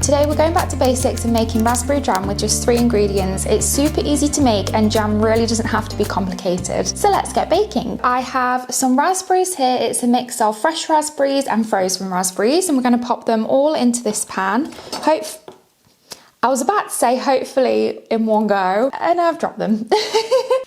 Today we're going back to basics and making raspberry jam with just 3 ingredients. It's super easy to make and jam really doesn't have to be complicated. So let's get baking. I have some raspberries here. It's a mix of fresh raspberries and frozen raspberries, and we're going to pop them all into this pan. I was about to say hopefully in one go, and I've dropped them.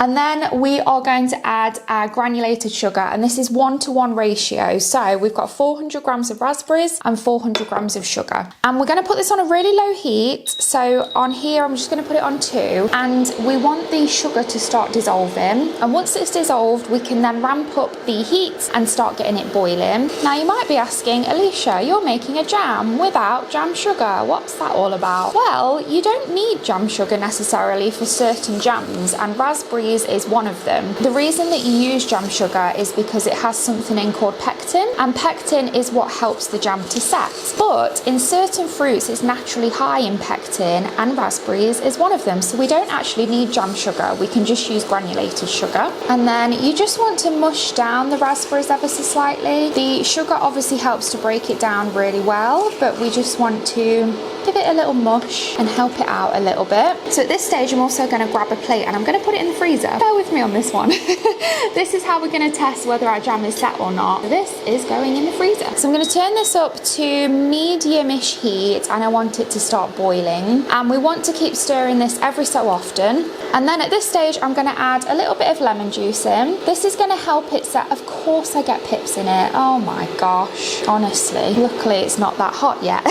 And then we are going to add our granulated sugar, and this is 1:1 ratio. So we've got 400 grams of raspberries and 400 grams of sugar. And we're going to put this on a really low heat. So on here, I'm just going to put it on 2. And we want the sugar to start dissolving. And once it's dissolved, we can then ramp up the heat and start getting it boiling. Now you might be asking, Alicia, you're making a jam without jam sugar. What's that all about? Well, you don't need jam sugar necessarily for certain jams, and raspberries is one of them. The reason that you use jam sugar is because it has something in called pectin, and pectin is what helps the jam to set. But in certain fruits it's naturally high in pectin, and raspberries is one of them, so we don't actually need jam sugar. We can just use granulated sugar. And then you just want to mush down the raspberries ever so slightly. The sugar obviously helps to break it down really well, but we just want to give it a little mush and help it out a little bit. So at this stage I'm also going to grab a plate and I'm going to put it in the freezer. Bear with me on this one. This is how we're going to test whether our jam is set or not. This is going in the freezer. So I'm going to turn this up to medium-ish heat, and I want it to start boiling. And we want to keep stirring this every so often. And then at this stage I'm going to add a little bit of lemon juice in. This is going to help it set. Of course I get pips in it. Oh my gosh, honestly. Luckily it's not that hot yet.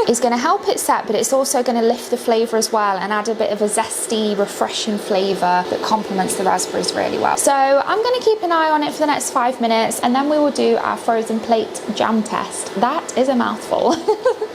It's going to help it set, but it's also going to lift the flavour as well and add a bit of a zesty, refreshing flavour that complements the raspberries really well. So I'm going to keep an eye on it for the next 5 minutes, and then we will do our frozen plate jam test. That is a mouthful.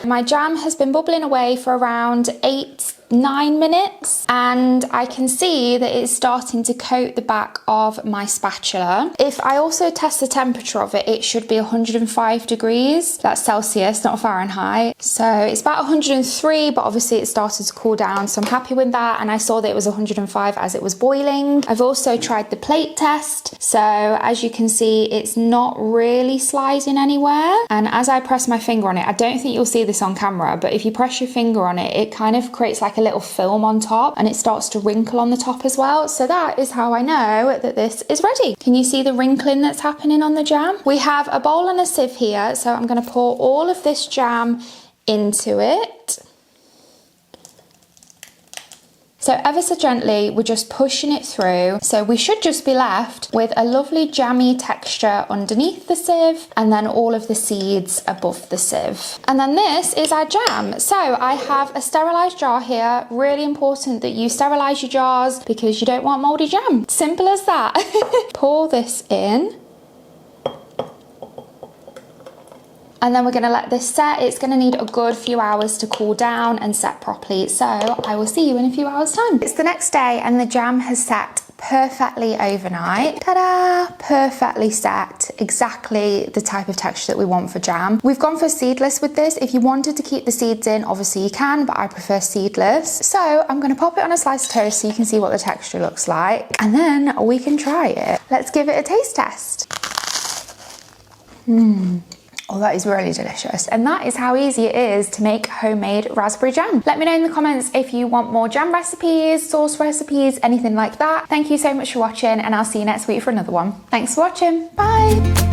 My jam has been bubbling away for around 8-9 minutes, and I can see that it's starting to coat the back of my spatula. If I also test the temperature of it, it should be 105 degrees. That's Celsius, not Fahrenheit. So it's about 103, but obviously it started to cool down, so I'm happy with that. And I saw that it was 105 as it was boiling. I've also tried the plate test. So as you can see, it's not really sliding anywhere. And as I press my finger on it, I don't think you'll see this on camera, but if you press your finger on it, it kind of creates like a little film on top, and it starts to wrinkle on the top as well. So that is how I know that this is ready. Can you see the wrinkling that's happening on the jam? We have a bowl and a sieve here, so I'm going to pour all of this jam into it. So ever so gently, we're just pushing it through. So we should just be left with a lovely jammy texture underneath the sieve, and then all of the seeds above the sieve. And then this is our jam. So I have a sterilised jar here. Really important that you sterilise your jars because you don't want mouldy jam. Simple as that. Pour this in. And then we're going to let this set. It's going to need a good few hours to cool down and set properly. So I will see you in a few hours time. It's the next day and the jam has set perfectly overnight. Ta-da! Perfectly set. Exactly the type of texture that we want for jam. We've gone for seedless with this. If you wanted to keep the seeds in, obviously you can, but I prefer seedless. So I'm going to pop it on a slice of toast so you can see what the texture looks like. And then we can try it. Let's give it a taste test. Oh, that is really delicious. And that is how easy it is to make homemade raspberry jam. Let me know in the comments if you want more jam recipes, sauce recipes, anything like that. Thank you so much for watching, and I'll see you next week for another one. Thanks for watching. Bye.